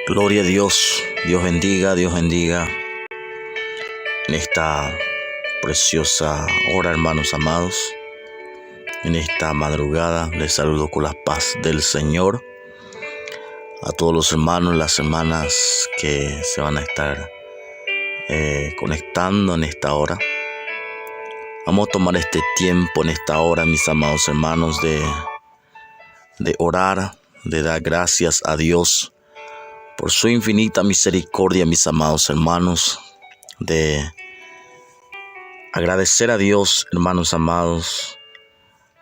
Gloria a Dios, Dios bendiga en esta preciosa hora, hermanos amados. En esta madrugada les saludo con la paz del Señor a todos los hermanos y las hermanas que se van a estar conectando en esta hora. Vamos a tomar este tiempo en esta hora, mis amados hermanos, de orar, de dar gracias a Dios por su infinita misericordia, mis amados hermanos, de agradecer a Dios, hermanos amados,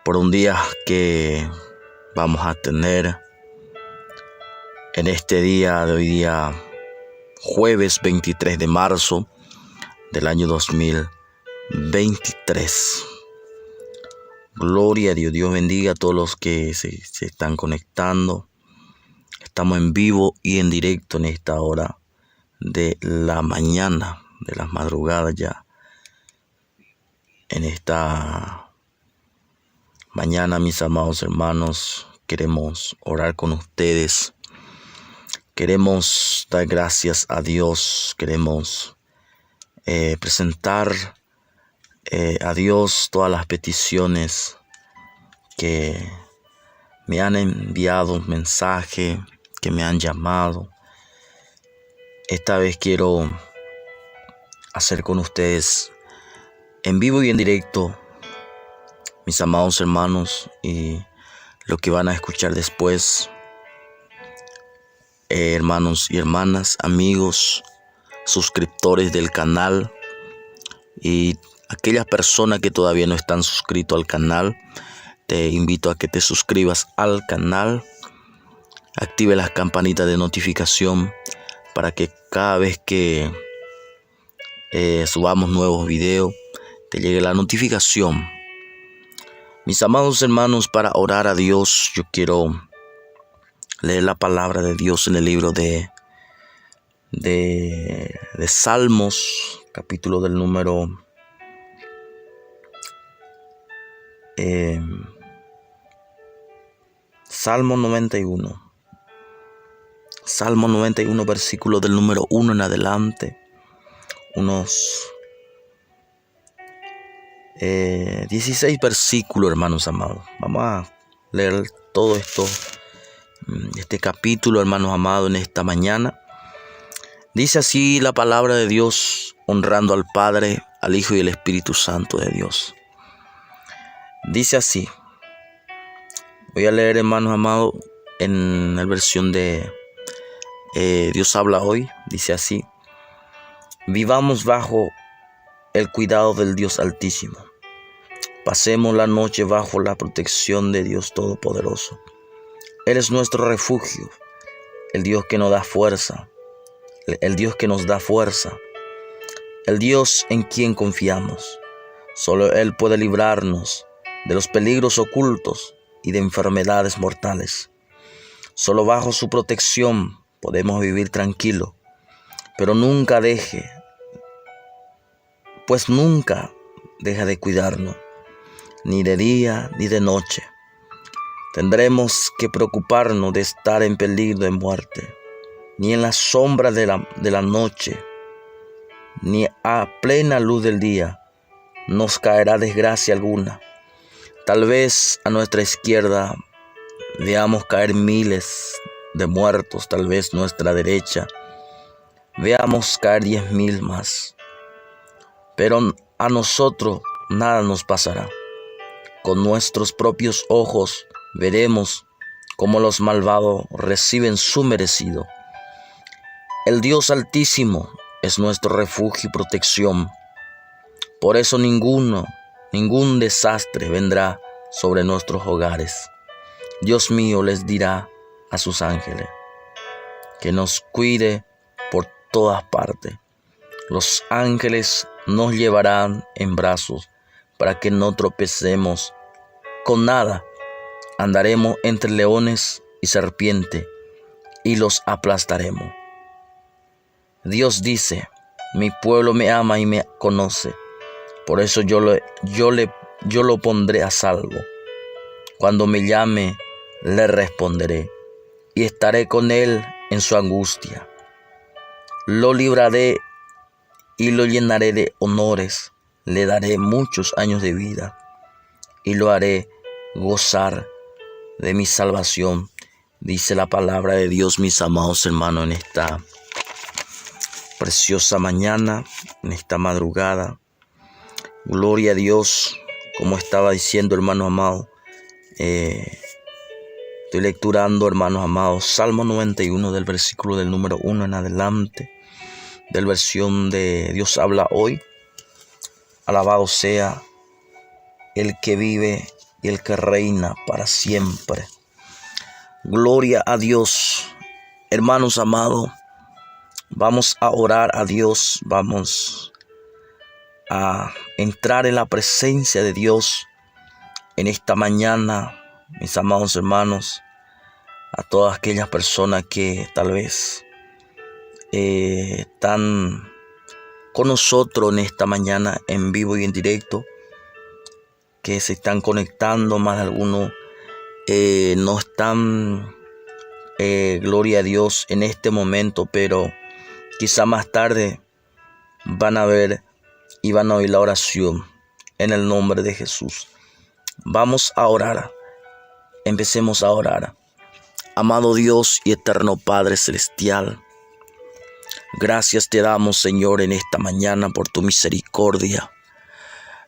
por un día que vamos a tener en este día de hoy día, jueves 23 de marzo del año 2023. Gloria a Dios, Dios bendiga a todos los que se están conectando. Estamos en vivo y en directo en esta hora de la mañana, de las madrugadas ya. En esta mañana, mis amados hermanos, queremos orar con ustedes. Queremos dar gracias a Dios. Queremos presentar a Dios todas las peticiones que me han enviado un mensaje, que me han llamado. Esta vez quiero hacer con ustedes en vivo y en directo, mis amados hermanos, y lo que van a escuchar después, hermanos y hermanas, amigos, suscriptores del canal y aquellas personas que todavía no están suscritos al canal. Te invito a que te suscribas al canal, active las campanitas de notificación para que cada vez que subamos nuevos videos te llegue la notificación. Mis amados hermanos, para orar a Dios, yo quiero leer la palabra de Dios en el libro de Salmos, capítulo del número Salmo 91. Salmo 91, versículo del número 1 en adelante. Unos 16 versículos, hermanos amados. Vamos a leer todo esto, este capítulo, hermanos amados, en esta mañana. Dice así la palabra de Dios, honrando al Padre, al Hijo y al Espíritu Santo de Dios. Dice así. Voy a leer, hermanos amados, en la versión de Dios habla hoy. Dice así: vivamos bajo el cuidado del Dios Altísimo. Pasemos la noche bajo la protección de Dios Todopoderoso. Él es nuestro refugio, el Dios que nos da fuerza, el Dios que nos da fuerza, el Dios en quien confiamos. Solo Él puede librarnos de los peligros ocultos y de enfermedades mortales. Solo bajo su protección podemos vivir tranquilo, pero nunca deja de cuidarnos, ni de día ni de noche. Tendremos que preocuparnos de estar en peligro de muerte, ni en la sombra de la noche, ni a plena luz del día nos caerá desgracia alguna. Tal vez a nuestra izquierda veamos caer miles de muertos, tal vez a nuestra derecha veamos caer 10,000 más. Pero a nosotros nada nos pasará. Con nuestros propios ojos veremos cómo los malvados reciben su merecido. El Dios Altísimo es nuestro refugio y protección. Por eso ningún desastre vendrá sobre nuestros hogares. Dios mío les dirá a sus ángeles que nos cuide por todas partes. Los ángeles nos llevarán en brazos para que no tropecemos con nada. Andaremos entre leones y serpientes y los aplastaremos. Dios dice: mi pueblo me ama y me conoce. Por eso yo lo pondré a salvo. Cuando me llame, le responderé y estaré con él en su angustia. Lo libraré y lo llenaré de honores. Le daré muchos años de vida y lo haré gozar de mi salvación. Dice la palabra de Dios, mis amados hermanos, en esta preciosa mañana, en esta madrugada. Gloria a Dios, como estaba diciendo, hermano amado. Estoy lecturando, hermanos amados, Salmo 91 del versículo del número 1 en adelante, del versión de Dios habla hoy. Alabado sea el que vive y el que reina para siempre. Gloria a Dios. Hermanos amados, vamos a orar a Dios, vamos a entrar en la presencia de Dios en esta mañana, mis amados hermanos, a todas aquellas personas que tal vez están con nosotros en esta mañana en vivo y en directo, que se están conectando, más de algunos no están, gloria a Dios, en este momento, pero quizá más tarde van a ver y van a oír la oración en el nombre de Jesús. Vamos a orar, empecemos a orar. Amado Dios y eterno Padre Celestial, gracias te damos, Señor, en esta mañana por tu misericordia.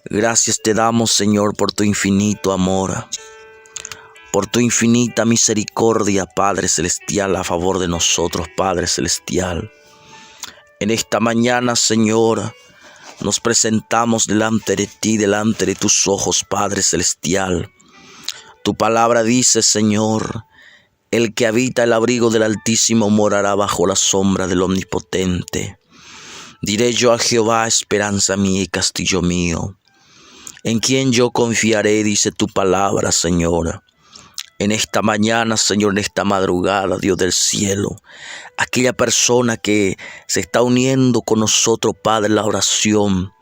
Gracias te damos, Señor, por tu infinito amor, por tu infinita misericordia, Padre Celestial, a favor de nosotros, Padre Celestial. En esta mañana, Señor, nos presentamos delante de ti, delante de tus ojos, Padre Celestial. Tu palabra dice, Señor, el que habita el abrigo del Altísimo morará bajo la sombra del Omnipotente. Diré yo a Jehová, esperanza mía y castillo mío, en quien yo confiaré, dice tu palabra, Señor. En esta mañana, Señor, en esta madrugada, Dios del cielo, aquella persona que se está uniendo con nosotros, Padre, en la oración,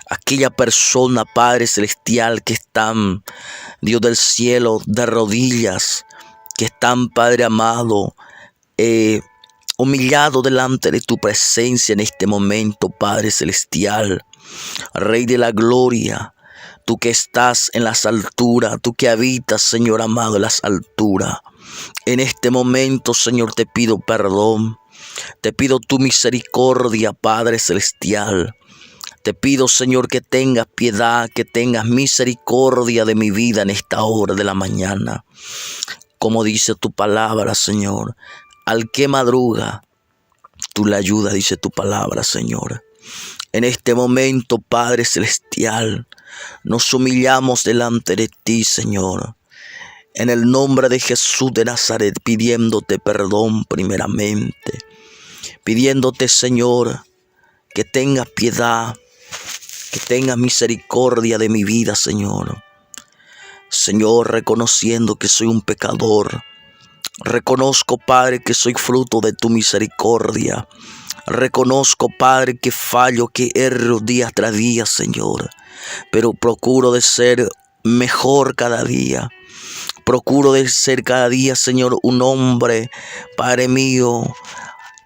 aquella persona, Padre Celestial, que están, Dios del cielo, de rodillas, que están, Padre amado, humillado delante de tu presencia en este momento, Padre Celestial, Rey de la gloria, tú que estás en las alturas, tú que habitas, Señor amado, en las alturas. En este momento, Señor, te pido perdón, te pido tu misericordia, Padre Celestial. Te pido, Señor, que tengas piedad, que tengas misericordia de mi vida en esta hora de la mañana. Como dice tu palabra, Señor, al que madruga, tú le ayudas, dice tu palabra, Señor. En este momento, Padre Celestial, nos humillamos delante de ti, Señor, en el nombre de Jesús de Nazaret, pidiéndote perdón primeramente, pidiéndote, Señor, que tengas piedad, que tengas misericordia de mi vida, Señor. Señor, reconociendo que soy un pecador, reconozco, Padre, que soy fruto de tu misericordia. Reconozco, Padre, que fallo, que erro día tras día, Señor. Pero procuro de ser mejor cada día. Procuro de ser cada día, Señor, un hombre, Padre mío,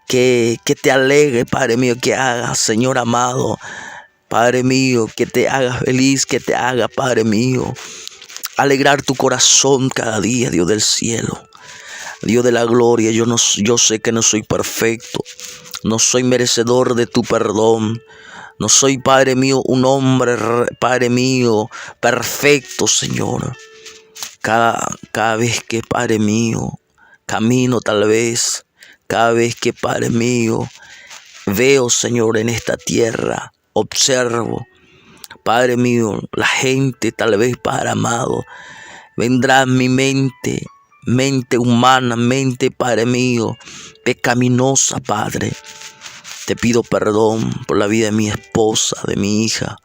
que te alegre, Padre mío, que haga, Señor amado, Padre mío, que te haga feliz, que te haga, Padre mío, alegrar tu corazón cada día, Dios del cielo. Dios de la gloria, yo sé que no soy perfecto, no soy merecedor de tu perdón, no soy, Padre mío, un hombre, Padre mío, perfecto, Señor. Cada vez que, Padre mío, camino tal vez, cada vez que, Padre mío, veo, Señor, en esta tierra, observo, Padre mío, la gente tal vez, Padre amado, vendrá en mi mente humana, mente, Padre mío, pecaminosa, Padre. Te pido perdón por la vida de mi esposa, de mi hija.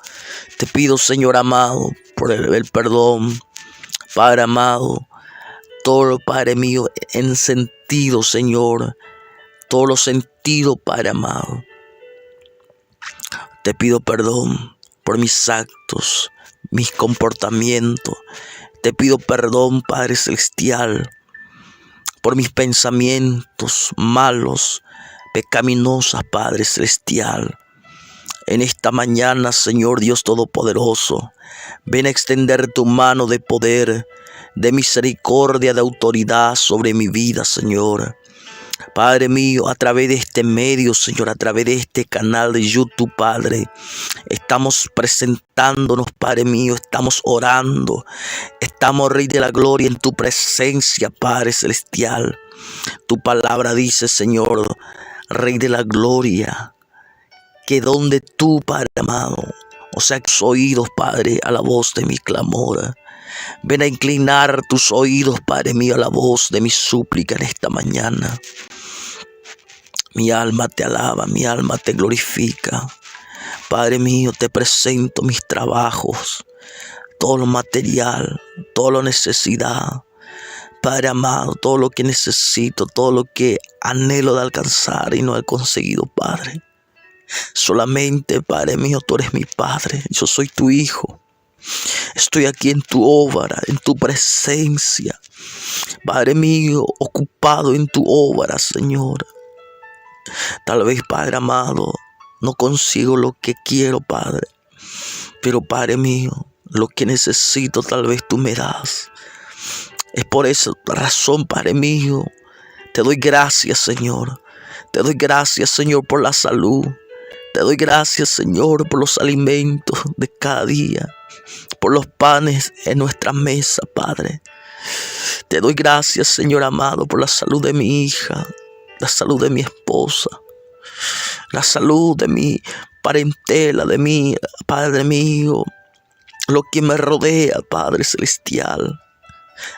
Te pido, Señor amado, por el perdón, Padre amado, todo, Padre mío, en sentido, Señor, todos los sentidos, Padre amado. Te pido perdón por mis actos, mis comportamientos. Te pido perdón, Padre Celestial, por mis pensamientos malos, pecaminosos, Padre Celestial. En esta mañana, Señor Dios Todopoderoso, ven a extender tu mano de poder, de misericordia, de autoridad sobre mi vida, Señor. Padre mío, a través de este medio, Señor, a través de este canal de YouTube, Padre, estamos presentándonos, Padre mío, estamos orando, estamos, Rey de la Gloria, en tu presencia, Padre Celestial. Tu palabra dice, Señor, Rey de la Gloria, que donde tú, Padre amado, o sea, tus oídos, Padre, a la voz de mi clamor. Ven a inclinar tus oídos, Padre mío, a la voz de mi súplica en esta mañana. Mi alma te alaba, mi alma te glorifica. Padre mío, te presento mis trabajos, todo lo material, toda la necesidad. Padre amado, todo lo que necesito, todo lo que anhelo de alcanzar y no he conseguido, Padre. Solamente, Padre mío, tú eres mi Padre, yo soy tu Hijo. Estoy aquí en tu obra, en tu presencia. Padre mío, ocupado en tu obra, Señor. Tal vez, Padre amado, no consigo lo que quiero, Padre. Pero, Padre mío, lo que necesito tal vez tú me das. Es por esa razón, Padre mío, te doy gracias, Señor. Te doy gracias, Señor, por la salud. Te doy gracias, Señor, por los alimentos de cada día, por los panes en nuestra mesa, Padre. Te doy gracias, Señor amado, por la salud de mi hija, la salud de mi esposa, la salud de mi parentela, de mi Padre mío, lo que me rodea, Padre Celestial.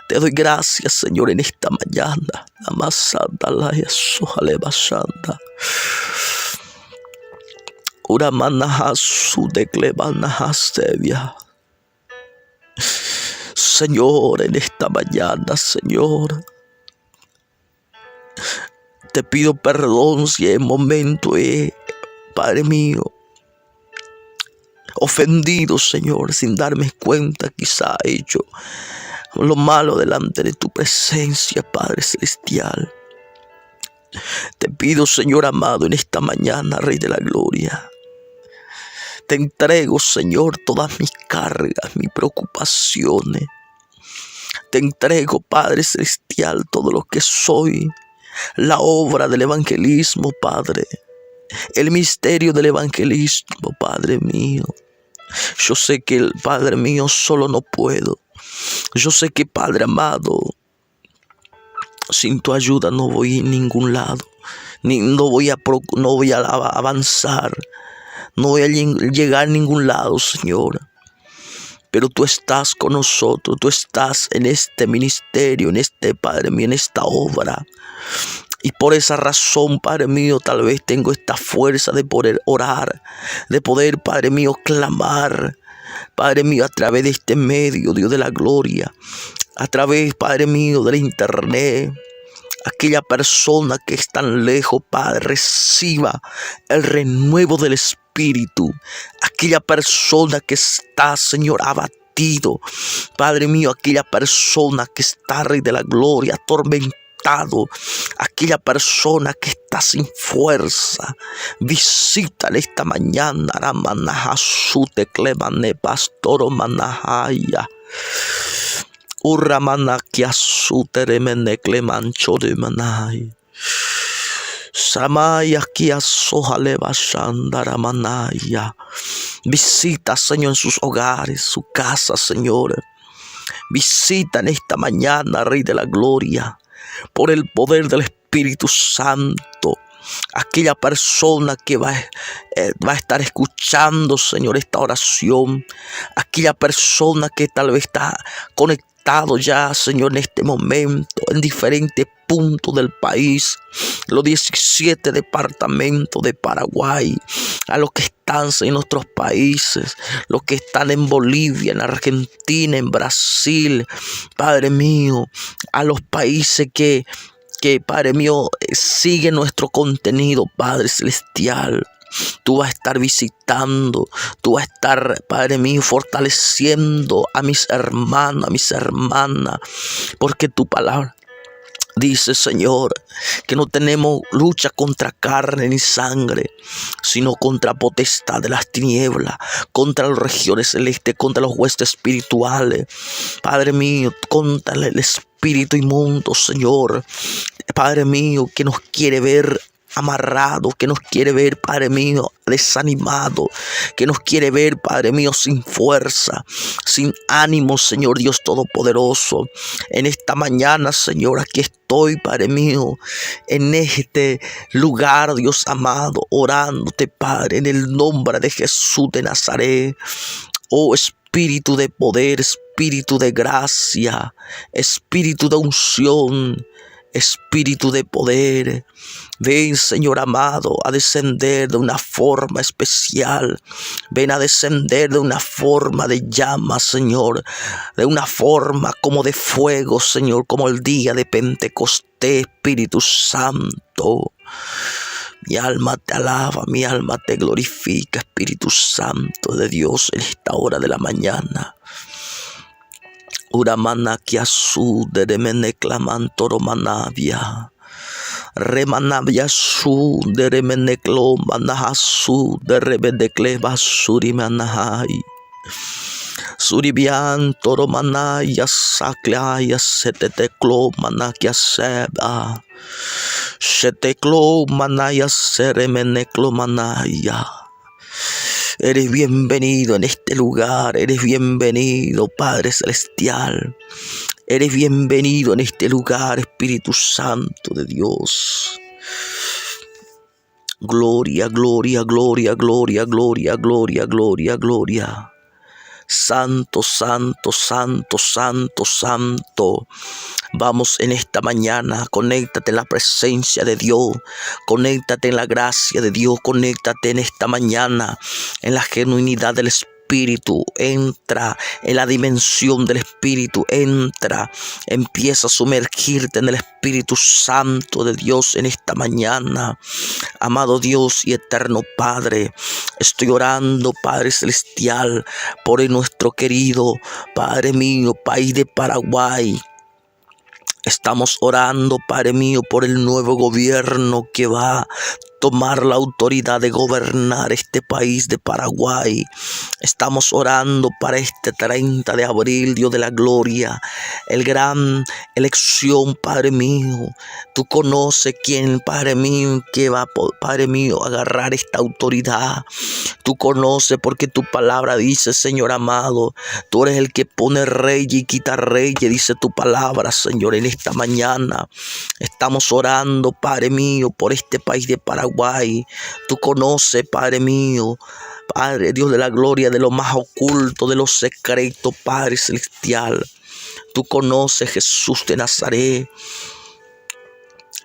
Te doy gracias, Señor, en esta mañana. La más santa, la Jesús, aleva santa. Ura manahasu de clemanahastevia. Señor, en esta mañana, Señor, te pido perdón si en momento Padre mío, ofendido, Señor, sin darme cuenta, quizá he hecho lo malo delante de tu presencia, Padre Celestial. Te pido, Señor amado, en esta mañana, Rey de la Gloria, te entrego, Señor, todas mis cargas, mis preocupaciones. Te entrego, Padre Celestial, todo lo que soy, la obra del evangelismo, Padre, el misterio del evangelismo, Padre mío. Yo sé que el Padre mío solo no puedo. Yo sé que, Padre amado, sin tu ayuda no voy a ningún lado, no voy a avanzar, no voy a llegar a ningún lado, Señor. Pero tú estás con nosotros, tú estás en este ministerio, en este, Padre mío, en esta obra. Y por esa razón, Padre mío, tal vez tengo esta fuerza de poder orar, de poder, Padre mío, clamar, Padre mío, a través de este medio, Dios de la gloria, a través, Padre mío, del internet. Aquella persona que es tan lejos, Padre, reciba el renuevo del Espíritu. Aquella persona que está, Señor, abatido, Padre mío, aquella persona que está, Rey de la Gloria, atormentado, aquella persona que está sin fuerza, visítale esta mañana. Ramanahasute clemane pastoro manahaya. Urramana kiasutere menekle mancho de manai. Samaya kiasohale bashandara manaya. Visita, Señor, en sus hogares, su casa, Señor. Visita en esta mañana, Rey de la Gloria, por el poder del Espíritu Santo. Aquella persona que va a estar escuchando, Señor, esta oración. Aquella persona que tal vez está conectada ya, Señor, en este momento, en diferentes puntos del país, los 17 departamentos de Paraguay, a los que están en nuestros países, los que están en Bolivia, en Argentina, en Brasil, Padre mío, a los países que Padre mío, sigue nuestro contenido, Padre Celestial. Tú vas a estar visitando, tú vas a estar, Padre mío, fortaleciendo a mis hermanos, a mis hermanas, porque tu palabra Dice, Señor, que no tenemos lucha contra carne ni sangre, sino contra potestad de las tinieblas, contra las regiones celestes, contra los huestes espirituales. Padre mío, contra el espíritu inmundo, Señor. Padre mío, que nos quiere ver amarrado, que nos quiere ver, Padre mío, desanimado, que nos quiere ver, Padre mío, sin fuerza, sin ánimo, Señor Dios Todopoderoso. En esta mañana, Señor, aquí estoy, Padre mío, en este lugar, Dios amado, orándote, Padre, en el nombre de Jesús de Nazaret. Oh Espíritu de poder, Espíritu de gracia, Espíritu de unción, Espíritu de poder, ven, Señor amado, a descender de una forma especial. Ven a descender de una forma de llama, Señor, de una forma como de fuego, Señor, como el día de Pentecostés, Espíritu Santo. Mi alma te alaba, mi alma te glorifica, Espíritu Santo de Dios, en esta hora de la mañana. Uramana kiasu de remene clamantoro manavia. Remanavia su de remene clo manahasu de rebede cleva suri manahai. Suribian toro manaya saklaya setete clo manakia seba. Sheteklo manaya seremene clo manaya. Eres bienvenido en este lugar, eres bienvenido, Padre Celestial. Eres bienvenido en este lugar, Espíritu Santo de Dios. Gloria, gloria, gloria, gloria, gloria, gloria, gloria, gloria. Santo, santo, santo, santo, santo. Vamos en esta mañana, conéctate en la presencia de Dios, conéctate en la gracia de Dios, conéctate en esta mañana en la genuinidad del Espíritu. Entra en la dimensión del Espíritu, empieza a sumergirte en el Espíritu Santo de Dios en esta mañana. Amado Dios y eterno Padre, estoy orando, Padre Celestial, por nuestro querido, Padre mío, país de Paraguay. Estamos orando, Padre mío, por el nuevo gobierno que va a tomar la autoridad de gobernar este país de Paraguay. Estamos orando para este 30 de abril, Dios de la gloria, el gran elección, Padre mío. Tú conoces quién, Padre mío, que va, Padre mío, a agarrar esta autoridad. Tú conoces porque tu palabra dice, Señor amado, tú eres el que pone rey y quita rey, dice tu palabra, Señor. En esta mañana estamos orando, Padre mío, por este país de Paraguay. Tú conoces, Padre mío, Padre Dios de la gloria, de lo más oculto, de lo secreto, Padre Celestial. Tú conoces, Jesús de Nazaret,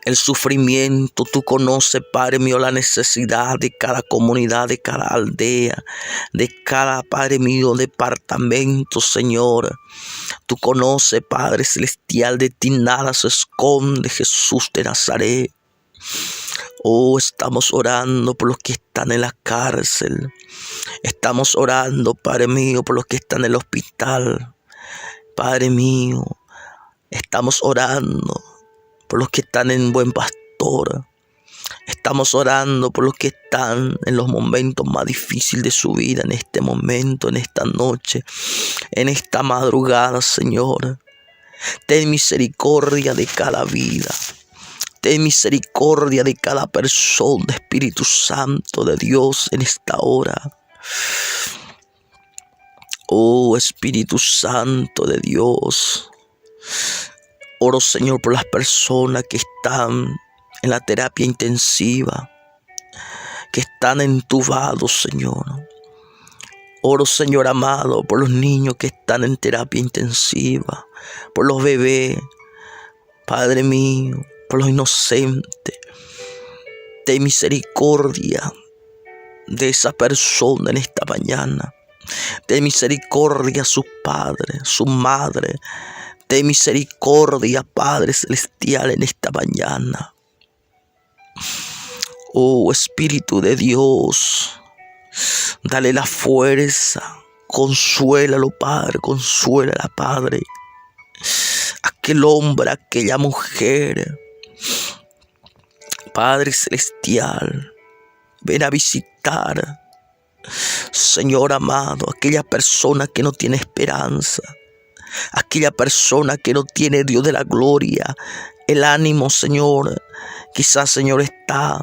el sufrimiento. Tú conoces, Padre mío, la necesidad de cada comunidad, de cada aldea, de cada, Padre mío, departamento, Señor. Tú conoces, Padre Celestial, de ti nada se esconde, Jesús de Nazaret. Oh, estamos orando por los que están en la cárcel. Estamos orando, Padre mío, por los que están en el hospital. Padre mío, estamos orando por los que están en Buen Pastor. Estamos orando por los que están en los momentos más difíciles de su vida, en este momento, en esta noche, en esta madrugada, Señor. Ten misericordia de cada vida. Ten misericordia de cada persona, Espíritu Santo de Dios, en esta hora. Oh, Espíritu Santo de Dios. Oro, Señor, por las personas que están en la terapia intensiva, que están entubados, Señor. Oro, Señor amado, por los niños que están en terapia intensiva, por los bebés, Padre mío, por los inocentes. Ten misericordia de esa persona en esta mañana. Ten misericordia a su padre, su madre. Ten misericordia, Padre Celestial, en esta mañana. Oh, Espíritu de Dios, dale la fuerza. Consuélalo, Padre, consuélala, Padre. aquel hombre, aquella mujer. Padre celestial, ven a visitar, Señor amado, aquella persona que no tiene esperanza, aquella persona que no tiene, Dios de la gloria, el ánimo, Señor. Quizás, Señor, está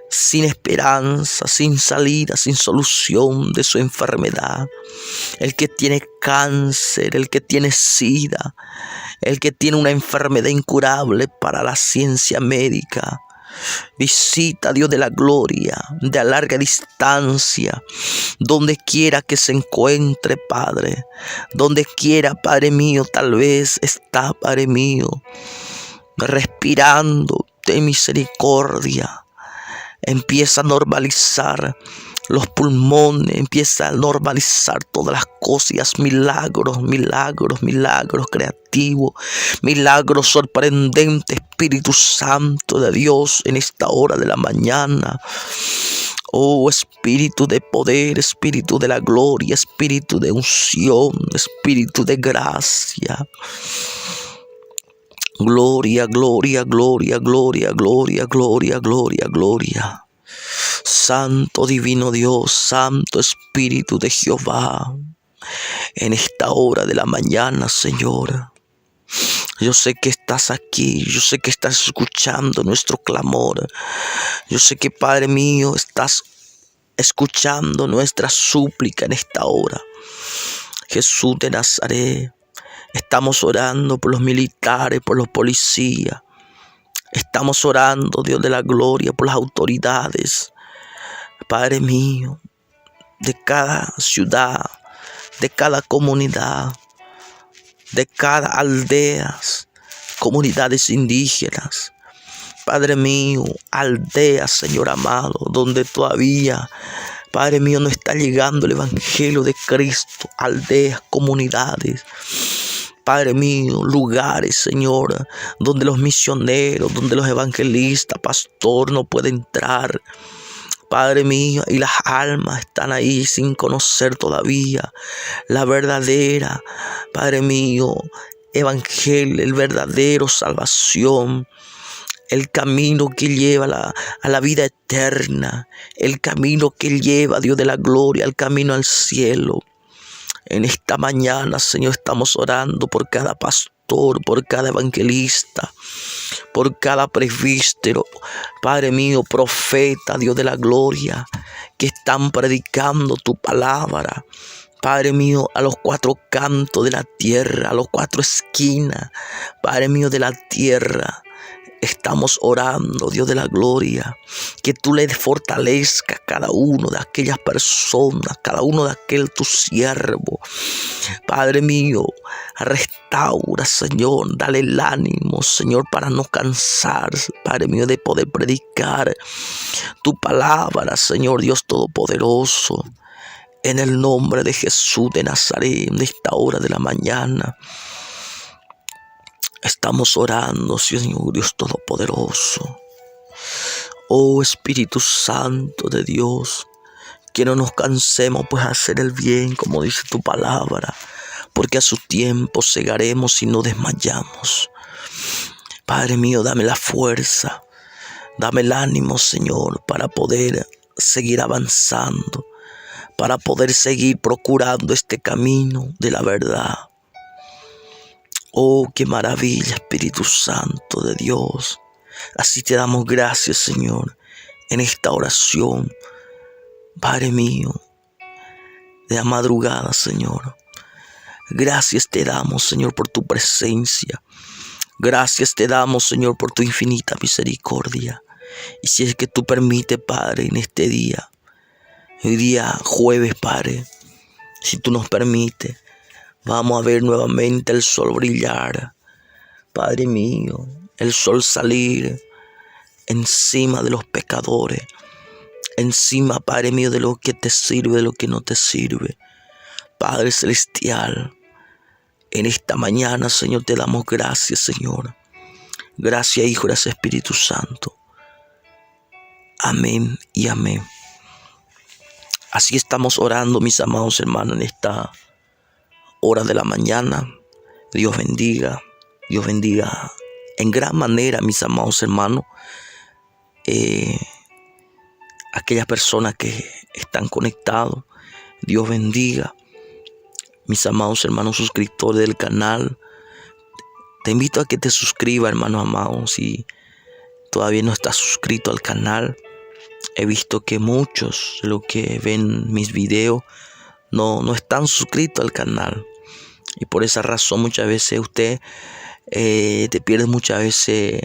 sin esperanza, sin salida, sin solución de su enfermedad. El que tiene cáncer, el que tiene sida, el que tiene una enfermedad incurable para la ciencia médica. Visita, Dios de la gloria, de a larga distancia, donde quiera que se encuentre, Padre. Donde quiera, Padre mío, tal vez está, Padre mío, respirando de misericordia. Empieza a normalizar los pulmones, empieza a normalizar todas las cosas, milagros, milagros, milagros creativos, milagros sorprendentes, Espíritu Santo de Dios, en esta hora de la mañana. Oh, Espíritu de poder, Espíritu de la gloria, Espíritu de unción, Espíritu de gracia. Gloria, gloria, gloria, gloria, gloria, gloria, gloria, gloria. Santo divino Dios, Santo Espíritu de Jehová, en esta hora de la mañana, Señor, yo sé que estás aquí, yo sé que estás escuchando nuestro clamor, yo sé que, Padre mío, estás escuchando nuestra súplica en esta hora. Jesús de Nazaret, estamos orando por los militares, por los policías, estamos orando, Dios de la gloria, por las autoridades, Padre mío, de cada ciudad, de cada comunidad, de cada aldea, comunidades indígenas. Padre mío, aldeas, Señor amado, donde todavía, Padre mío, no está llegando el evangelio de Cristo. Aldeas, comunidades, Padre mío, lugares, Señor, donde los misioneros, donde los evangelistas, pastor, no pueden entrar. Padre mío, y las almas están ahí sin conocer todavía la verdadera, Padre mío, evangelio, el verdadero salvación, el camino que lleva a la vida eterna, el camino que lleva, Dios de la gloria, el camino al cielo. En esta mañana, Señor, estamos orando por cada pastor, por cada evangelista, por cada presbítero, Padre mío, profeta, Dios de la gloria, que están predicando tu palabra, Padre mío, a los cuatro cantos de la tierra, a los cuatro esquinas, Padre mío, de la tierra. Estamos orando, Dios de la gloria, que tú le fortalezcas a cada uno de aquellas personas, cada uno de aquel tu siervo. Padre mío, restaura, Señor, dale el ánimo, Señor, para no cansarse, Padre mío, de poder predicar tu palabra, Señor Dios Todopoderoso. En el nombre de Jesús de Nazaret, en esta hora de la mañana, estamos orando, Señor Dios Todopoderoso. Oh Espíritu Santo de Dios, que no nos cansemos pues a hacer el bien, como dice tu palabra, porque a su tiempo segaremos y no desmayamos. Padre mío, dame la fuerza, dame el ánimo, Señor, para poder seguir avanzando, para poder seguir procurando este camino de la verdad. Oh, qué maravilla, Espíritu Santo de Dios. Así te damos gracias, Señor, en esta oración, Padre mío, de la madrugada, Señor. Gracias te damos, Señor, por tu presencia. Gracias te damos, Señor, por tu infinita misericordia. Y si es que tú permites, Padre, en este día, hoy día jueves, Padre, si tú nos permites, vamos a ver nuevamente el sol brillar, Padre mío, el sol salir encima de los pecadores, encima, Padre mío, de lo que te sirve, de lo que no te sirve. Padre celestial, en esta mañana, Señor, te damos gracias, Señor. Gracias, Hijo, gracias, Espíritu Santo. Amén y amén. Así estamos orando, mis amados hermanos, en esta hora de la mañana. Dios bendiga. Dios bendiga en gran manera, mis amados hermanos, aquellas personas que están conectados. Dios bendiga, mis amados hermanos suscriptores del canal. Te invito a que te suscribas, hermanos amados, si todavía no estás suscrito al canal. He visto que muchos de los que ven mis videos no están suscritos al canal. Y por esa razón muchas veces usted te pierde muchas veces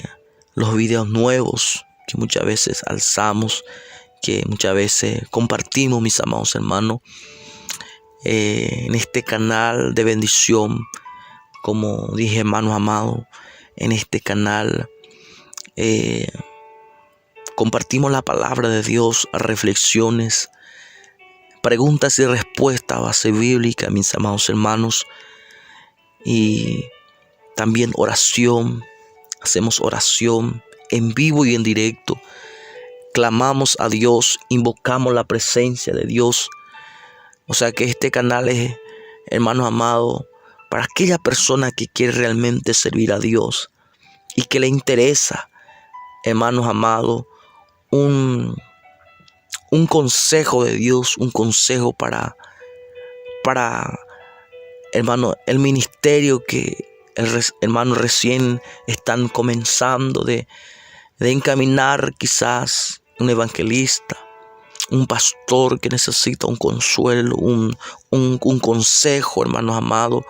los videos nuevos que muchas veces alzamos, que muchas veces compartimos, mis amados hermanos, en este canal de bendición. Como dije, hermanos amados, en este canal compartimos la palabra de Dios, reflexiones, preguntas y respuestas a base bíblica, mis amados hermanos, y también oración. Hacemos oración en vivo y en directo. Clamamos a Dios, invocamos la presencia de Dios. O sea que este canal es, hermanos amados, para aquella persona que quiere realmente servir a Dios y que le interesa, hermanos amados, un consejo de Dios, un consejo para hermano, el ministerio que hermanos recién están comenzando de encaminar, quizás un evangelista, un pastor que necesita un consuelo, un consejo, hermanos amados,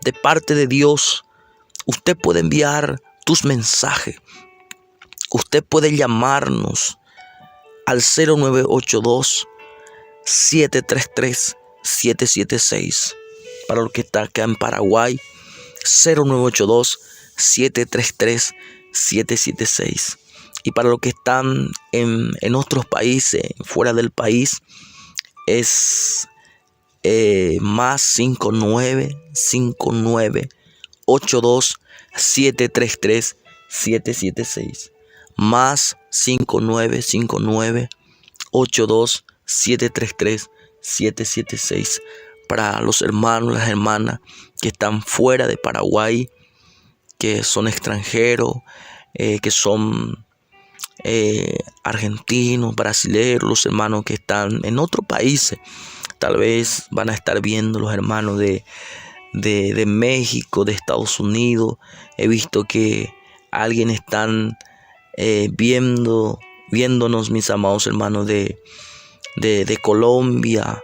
de parte de Dios. Usted puede enviar tus mensajes. Usted puede llamarnos al 0982-733-776. Para los que están acá en Paraguay, 0982-733-776. Y para los que están en otros países, fuera del país, es más 5959-82-733-776. Más 5959-82-733-776. Para los hermanos, las hermanas que están fuera de Paraguay, que son extranjeros, que son argentinos, brasileños, los hermanos que están en otros países. Tal vez van a estar viendo los hermanos de México, de Estados Unidos. He visto que alguien están viéndonos, mis amados hermanos de Colombia.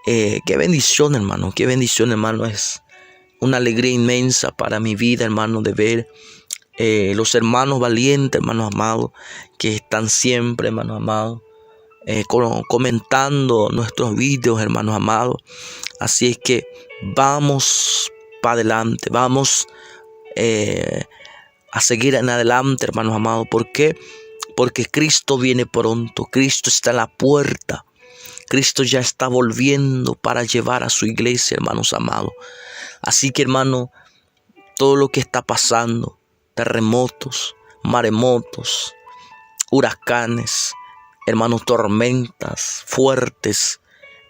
Qué bendición, hermano, qué bendición, hermano. Es una alegría inmensa para mi vida, hermano, de ver los hermanos valientes, hermanos amados, que están siempre, hermanos amados, comentando nuestros vídeos, hermanos amados. Así es que vamos para adelante, vamos a seguir en adelante, hermanos amados. ¿Por qué? Porque Cristo viene pronto, Cristo está en la puerta. Cristo ya está volviendo para llevar a su iglesia, hermanos amados. Así que, hermano, todo lo que está pasando, terremotos, maremotos, huracanes, hermanos, tormentas fuertes,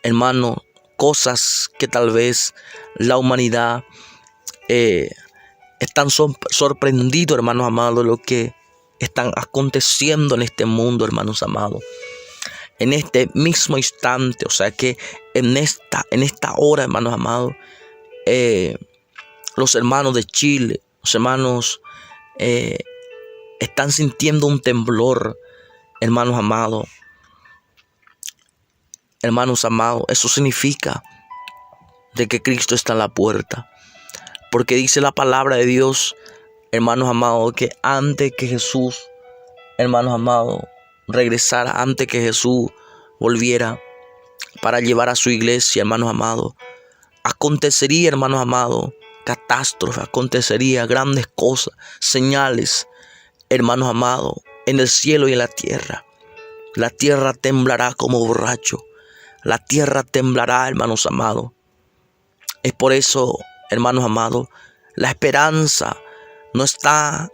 hermanos, cosas que tal vez la humanidad están sorprendidos, hermanos amados, de lo que están aconteciendo en este mundo, hermanos amados. En este mismo instante, o sea que en esta hora, hermanos amados, los hermanos de Chile, los hermanos están sintiendo un temblor, hermanos amados. Hermanos amados, eso significa de que Cristo está en la puerta. Porque dice la palabra de Dios, hermanos amados, que antes que Jesús, hermanos amados, regresara, antes que Jesús volviera para llevar a su iglesia, hermanos amados, acontecería, hermanos amados, catástrofe, acontecería grandes cosas, señales, hermanos amados, en el cielo y en la tierra. La tierra temblará como borracho. La tierra temblará, hermanos amados. Es por eso, hermanos amados, la esperanza no está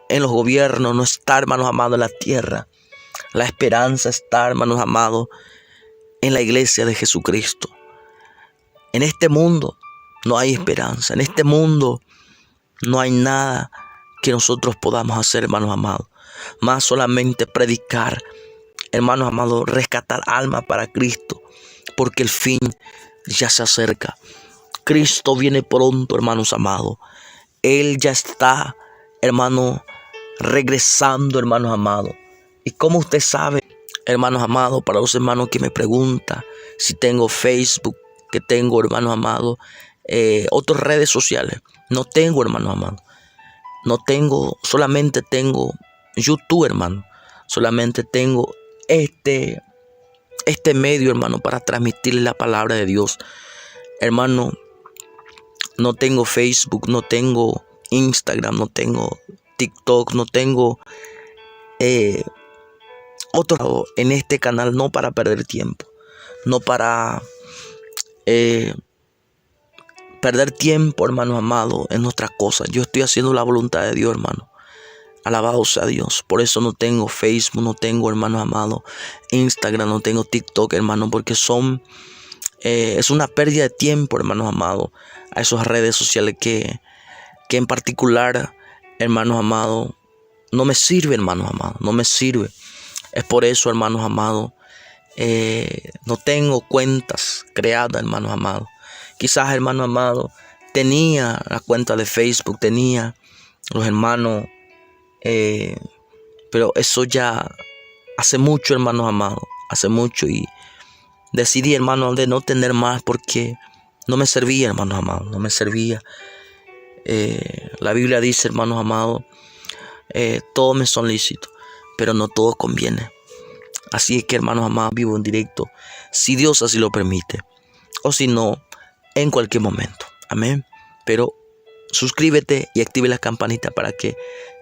en los gobiernos, no está, hermanos amados, en la tierra. La esperanza está, hermanos amados, en la iglesia de Jesucristo. En este mundo no hay esperanza. En este mundo No hay nada que nosotros podamos hacer, hermanos amados, más solamente predicar, hermanos amados, rescatar almas para Cristo, porque el fin ya se acerca. Cristo viene pronto, hermanos amados. Él ya está, hermano, regresando, hermanos amados. Y como usted sabe, hermanos amados, para los hermanos que me preguntan si tengo Facebook, que tengo, hermanos amados, otras redes sociales. No tengo, hermanos amados. No tengo, solamente tengo YouTube, hermano. Solamente tengo este medio, hermano, para transmitirle la palabra de Dios. Hermano, no tengo Facebook, no tengo Instagram, no tengo TikTok, no tengo otro en este canal, no para perder tiempo, no para perder tiempo, hermanos amados, en nuestras cosas. Yo estoy haciendo la voluntad de Dios, hermano. Alabado sea Dios. Por eso no tengo Facebook, no tengo, hermanos amados, Instagram, no tengo TikTok, hermano, porque es una pérdida de tiempo, hermanos amados, a esas redes sociales que en particular, hermanos amados, no me sirve, hermanos amados, no me sirve. Es por eso, hermanos amados, no tengo cuentas creadas, hermanos amados. Quizás, hermanos amados, tenía la cuenta de Facebook, tenía los hermanos, pero eso ya hace mucho, hermanos amados, hace mucho, y decidí, hermanos, de no tener más porque no me servía, hermanos amados, no me servía. La Biblia dice, hermanos amados, todos me son lícitos, pero no todo conviene. Así es que, hermanos amados, vivo en directo, si Dios así lo permite, o si no, en cualquier momento. Amén. Pero suscríbete y active la campanita para que